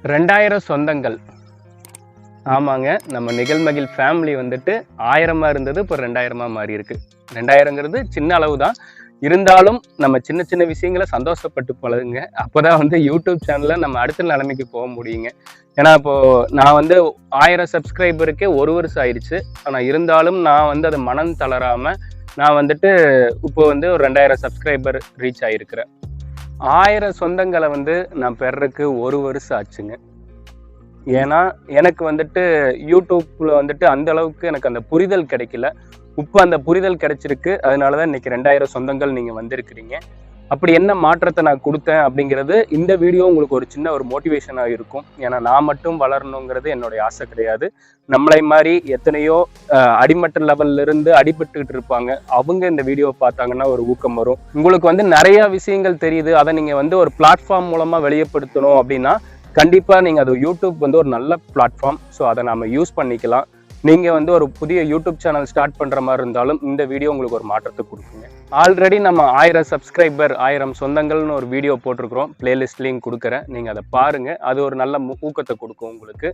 2000 சொந்தங்கள். ஆமாங்க, நம்ம நிகழ் மகிழ் ஃபேமிலி வந்துட்டு 1000 இருந்தது, இப்போ 2000 மாறி இருக்கு. 2000ங்கிறது சின்ன அளவு தான். இருந்தாலும் நம்ம சின்ன சின்ன விஷயங்களை சந்தோஷப்பட்டு பழகுங்க. அப்போதான் வந்து யூடியூப் சேனல்ல நம்ம அடுத்த நிலைமைக்கு போக முடியுங்க. ஏன்னா இப்போ நான் வந்து 1000 சப்ஸ்கிரைபருக்கே 1 வருஷம் ஆயிடுச்சு. ஆனால் இருந்தாலும் நான் வந்து அதை மனம் தளராம நான் வந்துட்டு இப்போ வந்து ஒரு 2000 சப்ஸ்கிரைபர் ரீச் ஆகிருக்கிறேன். 1000 சொந்தங்களை வந்து நான் பெறறதுக்கு 1 வருஷம் ஆச்சுங்க. ஏன்னா எனக்கு வந்துட்டு யூடியூப்ல வந்துட்டு அந்த அளவுக்கு எனக்கு அந்த புரிதல் கிடைக்கல. இப்போ அந்த புரிதல் கிடைச்சிருக்கு. அதனாலதான் இன்னைக்கு 2000 சொந்தங்கள் நீங்க வந்திருக்கிறீங்க. அப்படி என்ன மாற்றத்தை நான் கொடுத்தேன் அப்படிங்கிறது இந்த வீடியோ உங்களுக்கு ஒரு சின்ன ஒரு மோட்டிவேஷனாக இருக்கும். ஏன்னா நான் மட்டும் வளரணுங்கிறது என்னுடைய ஆசை கிடையாது. நம்மளை மாதிரி எத்தனையோ அடிமட்ட லெவல்ல இருந்து அடிபட்டுக்கிட்டு இருப்பாங்க. அவங்க இந்த வீடியோவை பார்த்தாங்கன்னா ஒரு ஊக்கம் வரும். உங்களுக்கு வந்து நிறைய விஷயங்கள் தெரியுது, அதை நீங்க வந்து ஒரு பிளாட்ஃபார்ம் மூலமா வெளியப்படுத்தணும் அப்படின்னா கண்டிப்பா நீங்க அது யூடியூப் வந்து ஒரு நல்ல பிளாட்ஃபார்ம். ஸோ அதை நம்ம யூஸ் பண்ணிக்கலாம். நீங்க வந்து ஒரு புதிய யூடியூப் சேனல் ஸ்டார்ட் பண்ற மாதிரி இருந்தாலும் இந்த வீடியோ உங்களுக்கு ஒரு மாற்றத்தை கொடுக்குங்க. ஆல்ரெடி நம்ம 1000 சப்ஸ்கிரைபர் 1000 சொந்தங்கள்னு ஒரு வீடியோ போட்டிருக்கிறோம். பிளேலிஸ்ட் லிங்க் கொடுக்குறேன், நீங்க அதை பாருங்க. அது ஒரு நல்ல ஊக்கத்தை கொடுக்கும் உங்களுக்கு.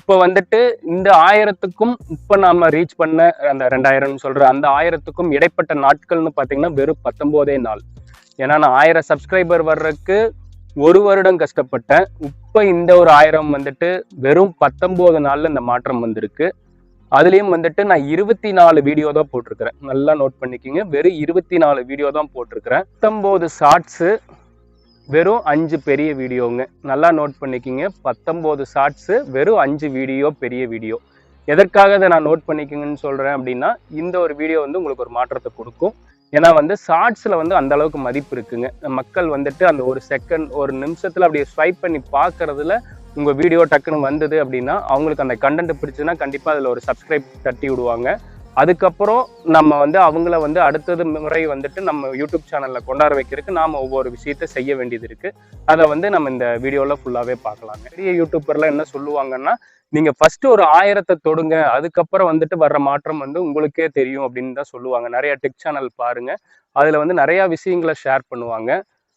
இப்போ வந்துட்டு இந்த 1000க்கும் இப்போ நாம ரீச் பண்ண அந்த 2000 சொல்ற அந்த 1000க்கும் இடைப்பட்ட நாட்கள்னு பார்த்தீங்கன்னா வெறும் 19 நாள். ஏன்னா நான் 1000 சப்ஸ்கிரைபர் வர்றதுக்கு 1 வருடம் கஷ்டப்பட்டேன். இப்போ இந்த ஒரு 1000 வந்துட்டு வெறும் 19 நாள்ல இந்த மாற்றம் வந்திருக்கு. அதுலயும் வந்துட்டு நான் 24 வீடியோ தான் போட்டிருக்கிறேன். நல்லா நோட் பண்ணிக்கிங்க, வெறும் 24 வீடியோ தான் போட்டிருக்கிறேன். 19 ஷார்ட்ஸு, வெறும் 5 பெரிய வீடியோங்க. நல்லா நோட் பண்ணிக்கிங்க, 19 ஷார்ட்ஸு, வெறும் 5 வீடியோ பெரிய வீடியோ. எதற்காக அதை நான் நோட் பண்ணிக்கிங்கன்னு சொல்றேன் அப்படின்னா இந்த ஒரு வீடியோ வந்து உங்களுக்கு ஒரு மாற்றத்தை கொடுக்கும். ஏன்னா வந்து ஷார்ட்ஸ்ல வந்து அந்த அளவுக்கு மதிப்பு இருக்குங்க. மக்கள் வந்துட்டு அந்த ஒரு செகண்ட் ஒரு நிமிஷத்துல அப்படியே ஸ்வைப் பண்ணி பார்க்கறதுல உங்க வீடியோ டக்குன்னு வந்தது அப்படின்னா அவங்களுக்கு அந்த கண்டென்ட் பிடிச்சுன்னா கண்டிப்பா அதுல ஒரு சப்ஸ்கிரைப் தட்டி விடுவாங்க. அதுக்கப்புறம் நம்ம வந்து அவங்கள வந்து அடுத்தது முறை வந்துட்டு நம்ம யூடியூப் சேனல்ல கொண்டாட வைக்கிறதுக்கு நாம ஒவ்வொரு விஷயத்த செய்ய வேண்டியது இருக்கு. அதை வந்து நம்ம இந்த வீடியோல ஃபுல்லாவே பார்க்கலாங்க. பெரிய யூடியூபர்ல என்ன சொல்லுவாங்கன்னா, நீங்க ஃபர்ஸ்ட் ஒரு 1000 தொடுங்க, அதுக்கப்புறம் வந்துட்டு வர்ற மாற்றம் வந்து உங்களுக்கே தெரியும் அப்படின்னு தான் சொல்லுவாங்க. நிறைய டெக் சேனல் பாருங்க, அதுல வந்து நிறைய விஷயங்களை ஷேர் பண்ணுவாங்க.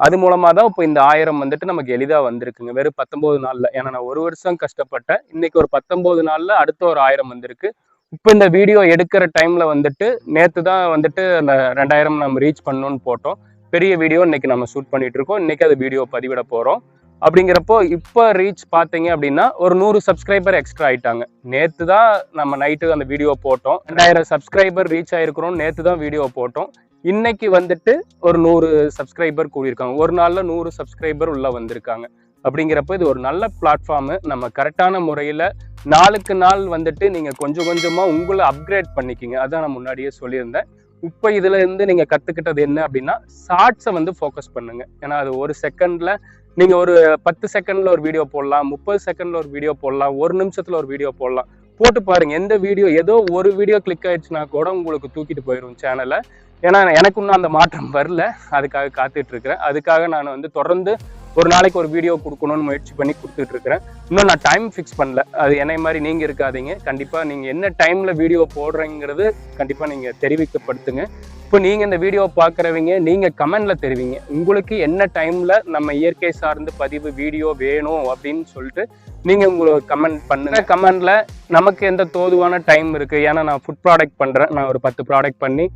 அது மூலமா தான் இப்போ இந்த 1000 வந்துட்டு நமக்கு எளிதா வந்திருக்குங்க, வெறும் 19 நாள்ல. ஏன்னா நான் 1 வருஷம் கஷ்டப்பட்டேன். இன்னைக்கு ஒரு 19 நாள்ல அடுத்த ஒரு 1000 வந்திருக்கு. இப்போ இந்த வீடியோ எடுக்கிற டைம்ல வந்துட்டு நேத்து தான் வந்துட்டு அந்த 2000 நம்ம ரீச் பண்ணணும்னு போட்டோம். பெரிய வீடியோ இன்னைக்கு நம்ம ஷூட் பண்ணிட்டு இருக்கோம். இன்னைக்கு அது வீடியோ பதிவிட போறோம். அப்படிங்கிறப்போ இப்போ ரீச் பார்த்தீங்க அப்படின்னா ஒரு 100 சப்ஸ்கிரைபர் எக்ஸ்ட்ரா ஆயிட்டாங்க. நேத்து தான் நம்ம நைட்டு அந்த வீடியோ போட்டோம். 2000 சப்ஸ்கிரைபர் ரீச் ஆயிருக்கிறோம். நேத்து தான் வீடியோ போட்டோம். இன்னைக்கு வந்துட்டு ஒரு 100 சப்ஸ்கிரைபர் கூடியிருக்காங்க. ஒரு நாள்ல 100 சப்ஸ்கிரைபர் உள்ள வந்திருக்காங்க. அப்படிங்கிறப்ப இது ஒரு நல்ல பிளாட்ஃபார்மு. நம்ம கரெக்டான முறையில் நாளுக்கு நாள் வந்துட்டு நீங்கள் கொஞ்சம் கொஞ்சமாக உங்களை அப்கிரேட் பண்ணிக்கிங்க. அதான் நான் முன்னாடியே சொல்லியிருந்தேன். இப்போ இதுல இருந்து நீங்கள் கற்றுக்கிட்டது என்ன அப்படின்னா, ஷார்ட்ஸை வந்து ஃபோக்கஸ் பண்ணுங்க. ஏன்னா அது ஒரு செகண்ட்ல நீங்கள் ஒரு 10 செகண்ட்ல ஒரு வீடியோ போடலாம், 30 செகண்ட்ல ஒரு வீடியோ போடலாம், 1 நிமிஷத்துல ஒரு வீடியோ போடலாம். போட்டு பாருங்க, எந்த வீடியோ ஏதோ ஒரு வீடியோ கிளிக் ஆயிடுச்சுன்னா கூட உங்களுக்கு தூக்கிட்டு போயிடும் சேனலை. ஏன்னா எனக்கு இன்னும் அந்த மாற்றம் வரல, அதுக்காக காத்துட்டு இருக்கிறேன். அதுக்காக நான் வந்து தொடர்ந்து ஒரு நாளைக்கு ஒரு வீடியோ கொடுக்கணும்னு முயற்சி பண்ணி கொடுத்துட்டு இருக்கிறேன். இன்னும் நான் டைம் ஃபிக்ஸ் பண்ணல. அது என்னை மாதிரி நீங்க இருக்காதீங்க. கண்டிப்பா நீங்க என்ன டைம்ல வீடியோ போடுறீங்கிறது கண்டிப்பா நீங்க தெரிவிக்கப்படுத்துங்க. இப்போ நீங்க இந்த வீடியோ பாக்குறவங்க நீங்க கமெண்ட்ல தெரிவிங்க, உங்களுக்கு என்ன டைம்ல நம்ம இயற்கை சார்ந்து பதிவு வீடியோ வேணும் அப்படின்னு சொல்லிட்டு நீங்க உங்களுக்கு கமெண்ட் பண்ணுங்க. கமெண்ட்ல நமக்கு எந்த தோதுவான டைம் இருக்கு. ஏன்னா நான் ஃபுட் ப்ராடக்ட் பண்றேன். நான் ஒரு 10 ப்ராடக்ட் பண்ணி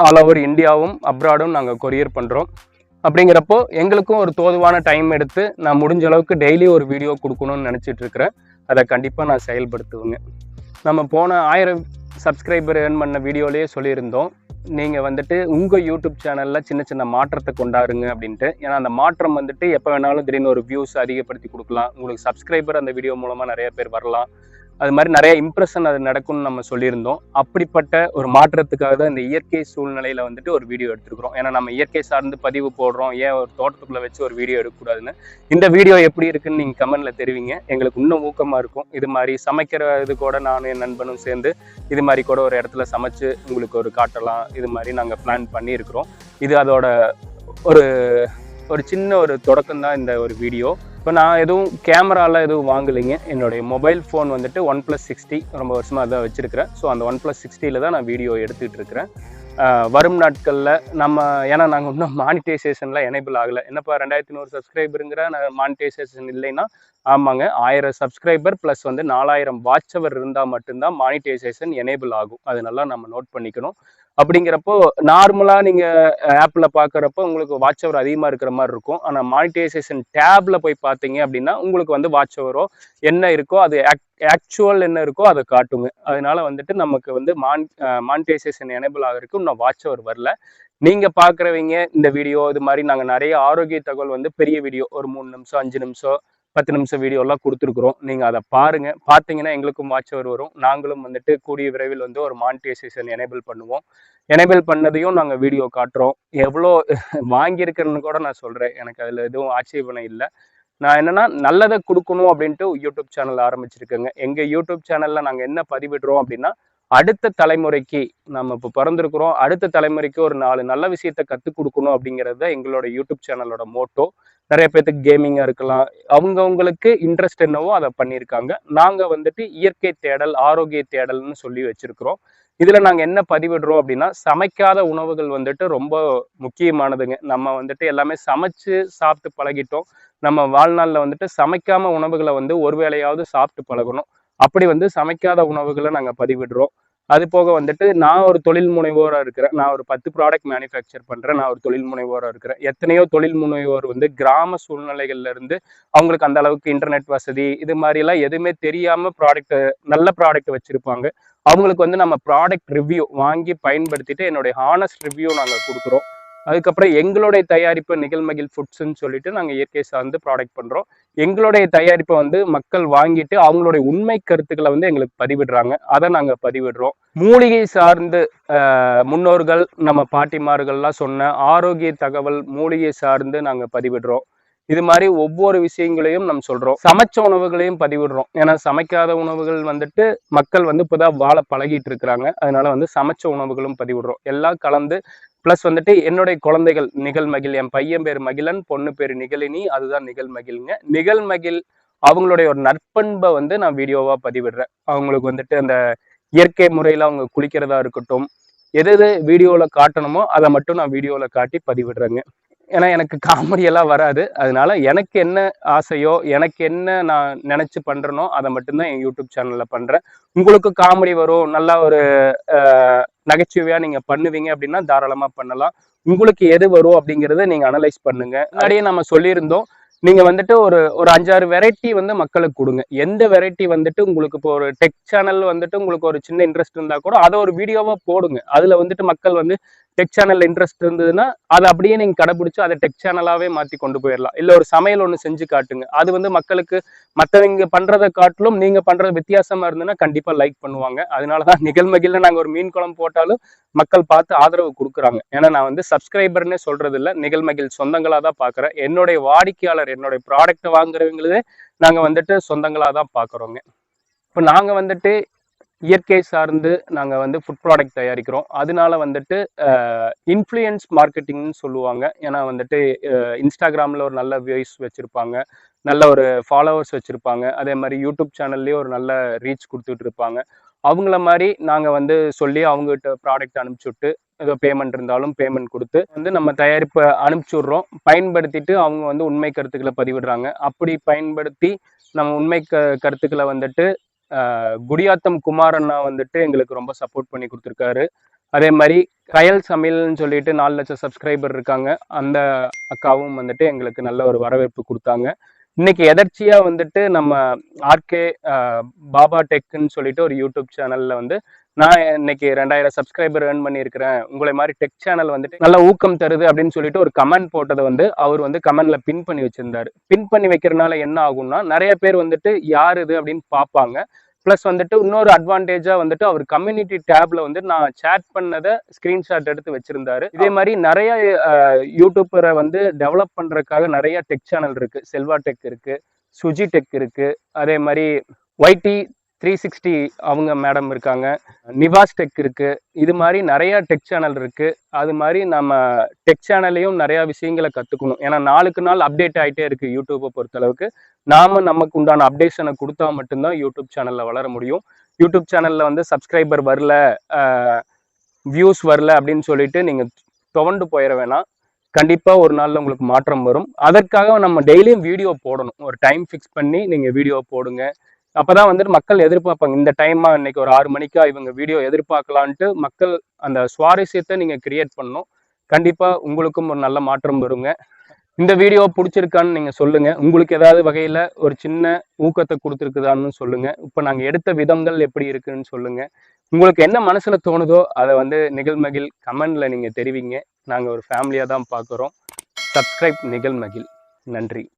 ஆல் ஓவர் இந்தியாவும் அப்ராடும் நாங்கள் கொரியர் பண்ணுறோம். அப்படிங்கிறப்போ எங்களுக்கும் ஒரு தோதுவான டைம் எடுத்து நான் முடிஞ்ச அளவுக்கு டெய்லி ஒரு வீடியோ கொடுக்கணும்னு நினச்சிட்டு இருக்கிறேன். அதை கண்டிப்பாக நான் செயல்படுத்துவேங்க. நம்ம போன 1000 சப்ஸ்கிரைபர் ஏர்ன் பண்ண வீடியோலேயே சொல்லியிருந்தோம், நீங்கள் வந்துட்டு உங்கள் யூடியூப் சேனலில் சின்ன சின்ன மாற்றத்தை கொண்டாடுங்க அப்படின்ட்டு. ஏன்னா அந்த மாற்றம் வந்துட்டு எப்போ வேணாலும் திடீர்னு ஒரு வியூஸ் அதிகப்படுத்தி கொடுக்கலாம். உங்களுக்கு சப்ஸ்கிரைபர் அந்த வீடியோ மூலமாக நிறைய பேர் வரலாம். அது மாதிரி நிறைய இம்ப்ரெஷன் அது நடக்கும்னு நம்ம சொல்லியிருந்தோம். அப்படிப்பட்ட ஒரு மாற்றத்துக்காக தான் இந்த இயற்கை சூழ்நிலையில வந்துட்டு ஒரு வீடியோ எடுத்துருக்கிறோம். ஏன்னா நம்ம இயற்கை சார்ந்து பதிவு போடுறோம், ஏன் ஒரு தோட்டத்துக்குள்ள வச்சு ஒரு வீடியோ எடுக்கக்கூடாதுன்னு. இந்த வீடியோ எப்படி இருக்குன்னு நீங்க கமெண்ட்ல தெரிவிங்க, எங்களுக்கு இன்னும் ஊக்கமா இருக்கும். இது மாதிரி சமைக்கிற இது கூட நானும் என் நண்பனும் சேர்ந்து இது மாதிரி கூட ஒரு இடத்துல சமைச்சு உங்களுக்கு ஒரு காட்டலாம். இது மாதிரி நாங்கள் பிளான் பண்ணியிருக்கிறோம். இது அதோட ஒரு ஒரு சின்ன ஒரு தொடக்கம் தான் இந்த ஒரு வீடியோ. இப்போ நான் எதுவும் கேமராலாம் எதுவும் வாங்கலைங்க. என்னுடைய மொபைல் ஃபோன் வந்துட்டு OnePlus 60 ரொம்ப வருஷமாக அதான் வச்சுருக்கிறேன். ஸோ அந்த OnePlus 60ல் தான் நான் வீடியோ எடுத்துகிட்டு இருக்கிறேன். வரும் நாட்கள்ல நம்ம ஏன்னா நாங்க இன்னும் மானிட்டைசேஷன்ல எனேபிள் ஆகல. என்னப்பா 2100 சப்ஸ்கிரைபருங்கிற மானிட்டைசேஷன் இல்லைன்னா, ஆமாங்க 1000 சப்ஸ்கிரைபர் பிளஸ் வந்து 4000 வாட்ச் அவர் இருந்தா மட்டும்தான் மானிட்டைசேஷன் எனேபிள் ஆகும். அது நல்லா நம்ம நோட் பண்ணிக்கணும். அப்படிங்கிறப்போ நார்மலா நீங்க ஆப்ல பாக்குறப்போ உங்களுக்கு வாட்ச் அவர் அதிகமா இருக்கிற மாதிரி இருக்கும். ஆனா மானிட்டைசேஷன் டேப்ல போய் பார்த்தீங்க அப்படின்னா உங்களுக்கு வந்து வாட்ச் அவரோ என்ன இருக்கோ அது ஆக்சுவல் என்ன இருக்கோ அதை காட்டுங்க. அதனால வந்துட்டு நமக்கு வந்து மானிட்டைசேஷன் எனேபிள் ஆகிறதுக்கு இன்னும் வாட்ச் அவர் வரல. நீங்க பாக்குறவங்க இந்த வீடியோ இது மாதிரி நாங்க நிறைய ஆரோக்கிய தகவல் வந்து பெரிய வீடியோ ஒரு 3 நிமிஷம் 5 நிமிஷம் 10 நிமிஷம் வீடியோ எல்லாம் கொடுத்துருக்குறோம். நீங்க அதை பாருங்க. பார்த்தீங்கன்னா எங்களுக்கும் வாட்ச் அவர் வரும். நாங்களும் வந்துட்டு கூடிய விரைவில் வந்து ஒரு மானிட்டைசேஷன் எனேபிள் பண்ணுவோம். எனேபிள் பண்ணதையும் நாங்கள் வீடியோ காட்டுறோம். எவ்வளோ வாங்கியிருக்கிறேன்னு கூட நான் சொல்றேன். எனக்கு அதுல எதுவும் ஆட்சேபனை இல்லை. நான் என்னன்னா நல்லதை கொடுக்கணும் அப்படின்ட்டு யூடியூப் சேனல் ஆரம்பிச்சிருக்கேங்க. எங்க யூடியூப் சேனல்ல நாங்க என்ன பதிவிடுறோம் அப்படின்னா, அடுத்த தலைமுறைக்கு நம்ம இப்போ பிறந்திருக்கிறோம், அடுத்த தலைமுறைக்கு ஒரு 4 நல்ல விஷயத்த கற்றுக் கொடுக்கணும் அப்படிங்கிறது எங்களோட யூடியூப் சேனலோட மோட்டோ. நிறைய பேருக்கு கேமிங்கா இருக்கலாம், அவங்கவுங்களுக்கு இன்ட்ரெஸ்ட் என்னவோ அதை பண்ணியிருக்காங்க. நாங்க வந்துட்டு இயற்கை தேடல் ஆரோக்கிய தேடல்னு சொல்லி வச்சிருக்கிறோம். இதுல நாங்க என்ன பதிவிடுறோம் அப்படின்னா, சமைக்காத உணவுகள் வந்துட்டு ரொம்ப முக்கியமானதுங்க. நம்ம வந்துட்டு எல்லாமே சமைச்சு சாப்பிட்டு பழகிட்டோம். நம்ம வாழ்நாள்ல வந்துட்டு சமைக்காம உணவுகளை வந்து ஒரு வேளையாவது சாப்பிட்டு பழகணும். அப்படி வந்து சமைக்காத உணவுகளை நாங்க பதிவிடுறோம். அது போக வந்துட்டு நான் ஒரு தொழில் முனைவோரா இருக்கிறேன். நான் ஒரு 10 ப்ராடக்ட் மேனுஃபேக்சர் பண்றேன். நான் ஒரு தொழில் முனைவோரா இருக்கிறேன். எத்தனையோ தொழில் முனைவோர் வந்து கிராம சூழ்நிலைகள்ல இருந்து அவங்களுக்கு அந்த அளவுக்கு இன்டர்நெட் வசதி இது மாதிரி எல்லாம் எதுவுமே தெரியாம ப்ராடக்ட் நல்ல ப்ராடக்ட் வச்சிருப்பாங்க. அவங்களுக்கு வந்து நம்ம ப்ராடக்ட் ரிவ்யூ வாங்கி பயன்படுத்திட்டு என்னுடைய ஹானஸ்ட் ரிவ்யூ நாங்க கொடுக்குறோம். அதுக்கப்புறம் எங்களுடைய தயாரிப்பு நிகழ் மகிழ் ஃபுட்ஸ்ன்னு சொல்லிட்டு நாங்கள் இயற்கை சார்ந்து ப்ராடக்ட் பண்றோம். எங்களுடைய தயாரிப்பை வந்து மக்கள் வாங்கிட்டு அவங்களுடைய உண்மை கருத்துக்களை வந்து எங்களுக்கு பதிவிடுறாங்க. அதை நாங்கள் பதிவிடுறோம். மூலிகை சார்ந்து முன்னோர்கள் நம்ம பாட்டிமார்கள்லாம் சொன்ன ஆரோக்கிய தகவல் மூலிகை சார்ந்து நாங்கள் பதிவிடுறோம். இது மாதிரி ஒவ்வொரு விஷயங்களையும் நம்ம சொல்றோம். சமைச்ச உணவுகளையும் பதிவிடுறோம். ஏன்னா சமைக்காத உணவுகள் வந்துட்டு மக்கள் வந்து இப்போதான் வாழ பழகிட்டு இருக்கிறாங்க. அதனால வந்து சமைச்ச உணவுகளும் பதிவிடுறோம். எல்லாம் கலந்து பிளஸ் வந்துட்டு என்னுடைய குழந்தைகள் நிகழ் மகிழ், என் பையன் பேர் மகிழன், பொண்ணு பேர் நிகழினி, அதுதான் நிகழ் மகிழ்ங்க. நிகழ் மகிழ் அவங்களுடைய ஒரு நற்பண்பை வந்து நான் வீடியோவா பதிவிடுறேன். அவங்களுக்கு வந்துட்டு அந்த இயற்கை முறையில அவங்க குளிக்கிறதா இருக்கட்டும், எது எது வீடியோல காட்டணுமோ அதை மட்டும் நான் வீடியோல காட்டி பதிவிடுறேங்க. ஏன்னா எனக்கு காமெடி எல்லாம் வராது. அதனால எனக்கு என்ன ஆசையோ எனக்கு என்ன நான் நினைச்சு பண்றேனோ அதை மட்டும்தான் என் யூடியூப் சேனல்ல பண்றேன். உங்களுக்கு காமெடி வரும், நல்லா ஒரு நகைச்சுவையா நீங்க பண்ணுவீங்க அப்படின்னா தாராளமா பண்ணலாம். உங்களுக்கு எது வரும் அப்படிங்கிறத நீங்க அனலைஸ் பண்ணுங்க. முன்னாடியே நம்ம சொல்லியிருந்தோம், நீங்க வந்துட்டு ஒரு 5-6 வெரைட்டி வந்து மக்களுக்கு கொடுங்க. எந்த வெரைட்டி வந்துட்டு உங்களுக்கு இப்போ ஒரு டெக் சேனல் வந்துட்டு உங்களுக்கு ஒரு சின்ன இன்ட்ரெஸ்ட் இருந்தா கூட அதை ஒரு வீடியோவா போடுங்க. அதுல வந்துட்டு மக்கள் வந்து டெக் சேனல் இன்ட்ரெஸ்ட் இருந்ததுன்னா அதை அப்படியே நீங்க கடைபிடிச்சு அதை டெக் சேனலாவே மாத்தி கொண்டு போயிடலாம். இல்ல ஒரு சமையல் ஒண்ணு செஞ்சு காட்டுங்க. அது வந்து மக்களுக்கு மற்றவங்க பண்றதை காட்டிலும் நீங்க பண்றது வித்தியாசமா இருந்ததுன்னா கண்டிப்பா லைக் பண்ணுவாங்க. அதனாலதான் நிகழ்மகிழ்ல நாங்க ஒரு மீன் குழம்பு போட்டாலும் மக்கள் பார்த்து ஆதரவு கொடுக்குறாங்க. ஏன்னா நான் வந்து சப்ஸ்கிரைபர்னே சொல்றது இல்லை, நிகழ்மகிழ் சொந்தங்களா தான் பாக்குறேன். என்னுடைய வாடிக்கையாளர் என்னுடைய ப்ராடக்ட் வாங்குறவங்களே நாங்க வந்துட்டு சொந்தங்களா தான் பாக்குறோங்க. இப்போ நாங்க வந்துட்டு இயற்கை சார்ந்து நாங்கள் வந்து ஃபுட் ப்ராடக்ட் தயாரிக்கிறோம். அதனால வந்துட்டு இன்ஃப்ளூயன்ஸ் மார்க்கெட்டிங்னு சொல்லுவாங்க. ஏன்னா வந்துட்டு இன்ஸ்டாகிராமில் ஒரு நல்ல வியூஸ் வச்சுருப்பாங்க, நல்ல ஒரு ஃபாலோவர்ஸ் வச்சுருப்பாங்க. அதே மாதிரி யூடியூப் சேனல்லேயே ஒரு நல்ல ரீச் கொடுத்துட்டு இருப்பாங்க. அவங்கள மாதிரி நாங்கள் வந்து சொல்லி அவங்ககிட்ட ப்ராடக்ட் அனுப்பிச்சி விட்டு ஏதோ பேமெண்ட் இருந்தாலும் பேமெண்ட் கொடுத்து வந்து நம்ம தயாரிப்பை அனுப்பிச்சி விட்றோம். பயன்படுத்திட்டு அவங்க வந்து உண்மை கருத்துக்களை பதிவிடுறாங்க. அப்படி பயன்படுத்தி நம்ம உண்மை கருத்துக்களை வந்துட்டு குடியாத்தம் குமாரண்ணா வந்துட்டு எங்களுக்கு ரொம்ப சப்போர்ட் பண்ணி கொடுத்துருக்காரு. அதே மாதிரி கயல் சமையல்னு சொல்லிட்டு 4 லட்சம் சப்ஸ்கிரைபர் இருக்காங்க. அந்த அக்காவும் வந்துட்டு எங்களுக்கு நல்ல ஒரு வரவேற்பு கொடுத்தாங்க. இன்னைக்கு எதர்ச்சியா வந்துட்டு நம்ம ஆர்கே பாபா டெக்னு சொல்லிட்டு ஒரு யூடியூப் சேனல்ல வந்து நான் இன்னைக்கு 2000 சப்ஸ்கிரைபர் ஏர்ன் பண்ணியிருக்கிறேன், உங்களை மாதிரி டெக் சேனல் வந்துட்டு நல்ல ஊக்கம் தருது அப்படின்னு சொல்லிட்டு ஒரு கமெண்ட் போட்டதை வந்து அவர் வந்து கமெண்ட்ல பின் பண்ணி வச்சிருந்தாரு. பின் பண்ணி வைக்கிறதுனால என்ன ஆகும்னா நிறைய பேர் வந்துட்டு யார் இது அப்படின்னு பார்ப்பாங்க. பிளஸ் வந்துட்டு இன்னொரு அட்வான்டேஜா வந்துட்டு அவர் கம்யூனிட்டி டேப்ல வந்து நான் சேட் பண்ணதை ஸ்கிரீன்ஷாட் எடுத்து வச்சிருந்தாரு. இதே மாதிரி நிறைய யூடியூபரை வந்து டெவலப் பண்றதுக்காக நிறைய டெக் சேனல் இருக்கு. செல்வா டெக் இருக்கு, சுஜி டெக் இருக்கு, அதே மாதிரி YT 360 அவங்க மேடம் இருக்காங்க, நிவாஸ் டெக் இருக்கு. இது மாதிரி நிறைய டெக் சேனல் இருக்கு. அது மாதிரி நம்ம டெக் சேனல்லையும் நிறைய விஷயங்களை கத்துக்கணும். ஏன்னா நாளுக்கு நாள் அப்டேட் ஆகிட்டே இருக்கு யூடியூப்பை பொறுத்த அளவுக்கு. நாம நமக்கு உண்டான அப்டேஷனை கொடுத்தா மட்டும்தான் யூடியூப் சேனல்ல வளர முடியும். யூடியூப் சேனல்ல வந்து சப்ஸ்கிரைபர் வரல, வியூஸ் வரல அப்படின்னு சொல்லிட்டு நீங்கள் துவண்டு போயிட வேணாம். கண்டிப்பாக ஒரு நாளில் உங்களுக்கு மாற்றம் வரும். அதற்காக நம்ம டெய்லியும் வீடியோ போடணும். ஒரு டைம் ஃபிக்ஸ் பண்ணி நீங்கள் வீடியோ போடுங்க. அப்போதான் வந்துட்டு மக்கள் எதிர்பார்ப்பாங்க. இந்த டைமா இன்னைக்கு ஒரு 6 மணிக்கா இவங்க வீடியோ எதிர்பார்க்கலான்ட்டு மக்கள் அந்த சுவாரஸ்யத்தை நீங்கள் கிரியேட் பண்ணணும். கண்டிப்பாக உங்களுக்கும் ஒரு நல்ல மாற்றம் வருங்க. இந்த வீடியோ பிடிச்சிருக்கான்னு நீங்கள் சொல்லுங்கள். உங்களுக்கு ஏதாவது வகையில் ஒரு சின்ன ஊக்கத்தை கொடுத்துருக்குதான்னு சொல்லுங்கள். இப்போ நாங்கள் எடுத்த விதங்கள் எப்படி இருக்குன்னு சொல்லுங்கள். உங்களுக்கு என்ன மனசில் தோணுதோ அதை வந்து நிகழ்மகிழ் கமெண்டில் நீங்கள் தெரிவிங்க. நாங்கள் ஒரு ஃபேமிலியாக தான் பார்க்குறோம். சப்ஸ்கிரைப் நிகழ்மகிழ். நன்றி.